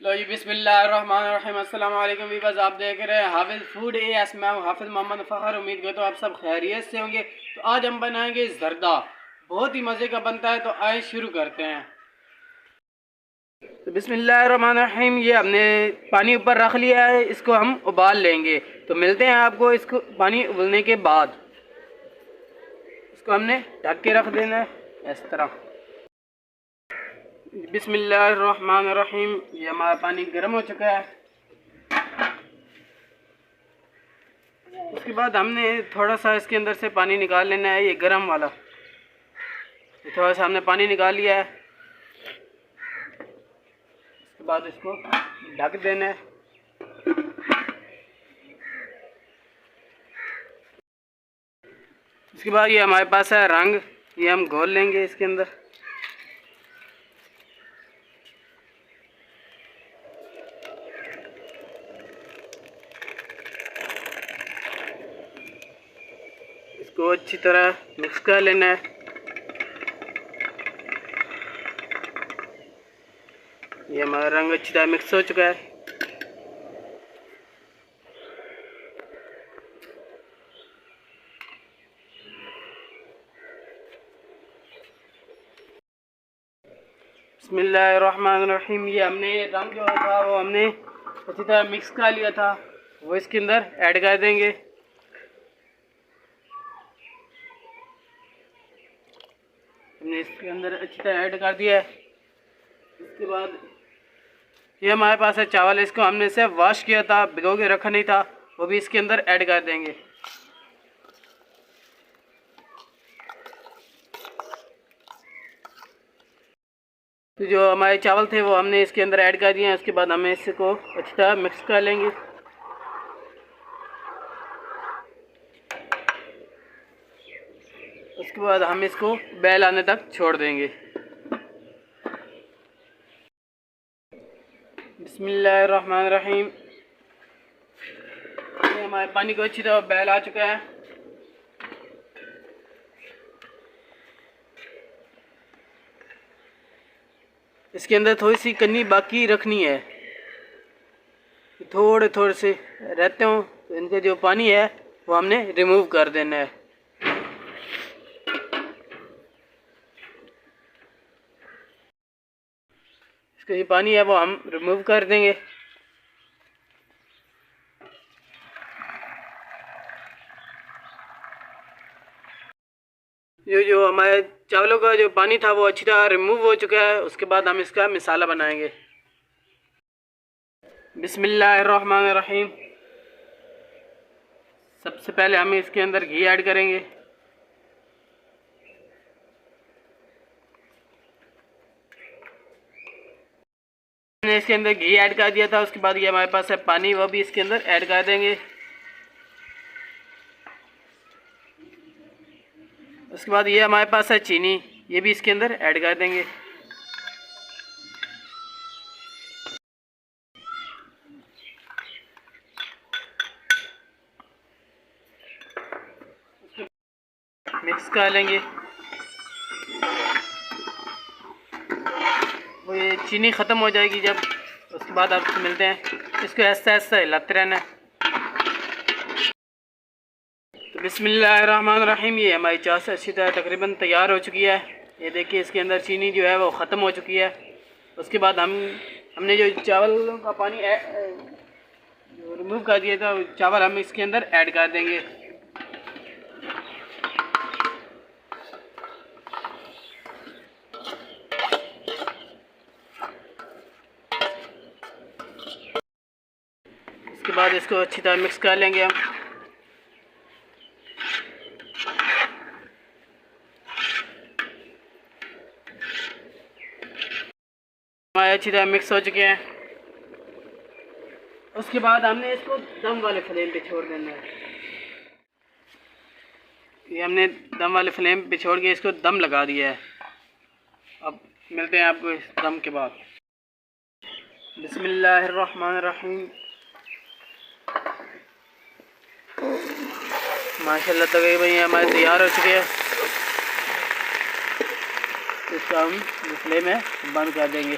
लो जी बिस्मिल्लाहिर्रहमानिर्रहीम। अस्सलाम वालेकुम वीवर्स, आप देख रहे हैं हाफिज़ फूड एएस। मैं हूं हाफिज़ मोहम्मद फ़खर। उम्मीद करता हूं आप सब खैरियत से होंगे। तो आज हम बनाएंगे ज़र्दा, बहुत ही मज़े का बनता है। तो आए शुरू करते हैं। तो बिस्मिल्लाहिर्रहमानिर्रहीम, ये हमने पानी ऊपर रख लिया है, इसको हम उबाल लेंगे। तो मिलते हैं आपको इसको पानी उबलने के बाद। इसको हमने ढक के रख देना है इस तरह। बिस्मिल्लाहिर्रहमानिर्रहीम, ये हमारा पानी गर्म हो चुका है। उसके बाद हमने थोड़ा सा इसके अंदर से पानी निकाल लेना है, ये गर्म वाला। थोड़ा सा हमने पानी निकाल लिया है। उसके बाद इसको ढक देना है। उसके बाद ये हमारे पास है रंग, ये हम घोल लेंगे इसके अंदर। इसको अच्छी तरह मिक्स कर लेना है। ये हमारा रंग अच्छी तरह मिक्स हो चुका है। बिस्मिल्लाहिर्रहमानिर्रहीम, ये हमने रंग जो था वो हमने अच्छी तरह मिक्स कर लिया था, वो इसके अंदर ऐड कर देंगे। हमने इसके अंदर अच्छी तरह ऐड कर दिया है। इसके बाद ये हमारे पास है चावल, इसको हमने सिर्फ वॉश किया था, भिगो के रखा नहीं था, वो भी इसके अंदर ऐड कर देंगे। तो जो हमारे चावल थे वो हमने इसके अंदर ऐड कर दिए हैं। उसके बाद हमें इसको अच्छी तरह मिक्स कर लेंगे। उसके बाद हम इसको बैल आने तक छोड़ देंगे। बिस्मिल्लाहिर्रहमानिर्रहीम, ये हमारे पानी को अच्छी तरह बैल आ चुका है। इसके अंदर थोड़ी सी कन्नी बाकी रखनी है, थोड़े थोड़े से रहते हो, तो इनका जो पानी है वो हमने रिमूव कर देना है। इसका जो पानी है वो हम रिमूव कर देंगे। जो हमारे चावलों का जो पानी था वो अच्छी तरह रिमूव हो चुका है। उसके बाद हम इसका मसाला बनाएंगे। बिस्मिल्लाहिर्रहमानिर्रहीम, सबसे पहले हम इसके अंदर घी ऐड करेंगे। हमने इसके अंदर घी ऐड कर दिया था। उसके बाद ये हमारे पास है पानी, वो भी इसके अंदर ऐड कर देंगे। उसके बाद ये हमारे पास है चीनी, ये भी इसके अंदर ऐड कर देंगे। मिक्स कर लेंगे। वो ये चीनी ख़त्म हो जाएगी जब, उसके बाद आपसे मिलते हैं। इसको ऐसा ऐसा हिलाते रहना है। तो बिस्मिल्लाहिर्रहमानिर्रहीम, ये हमारी चाय से अच्छी तरह तकरीबन तैयार हो चुकी है। ये देखिए इसके अंदर चीनी जो है वो ख़त्म हो चुकी है। उसके बाद हमने जो चावल का पानी जो रिमूव कर दिया था, चावल हम इसके अंदर ऐड कर देंगे। उसके बाद इसको अच्छी तरह मिक्स कर लेंगे हम। हमारे अच्छी तरह मिक्स हो चुके हैं। उसके बाद हमने इसको दम वाले फ्लेम पे छोड़ देना है। ये हमने दम वाले फ्लेम पे छोड़ के इसको दम लगा दिया है। अब मिलते हैं आपको इस दम के बाद। बिस्मिल्लाहिर्रहमानिर्रहीम, माशाल्लाह तकरीबन ये हमारे तैयार हो चुके हैं। इसका हम फ्लेम में बंद कर देंगे।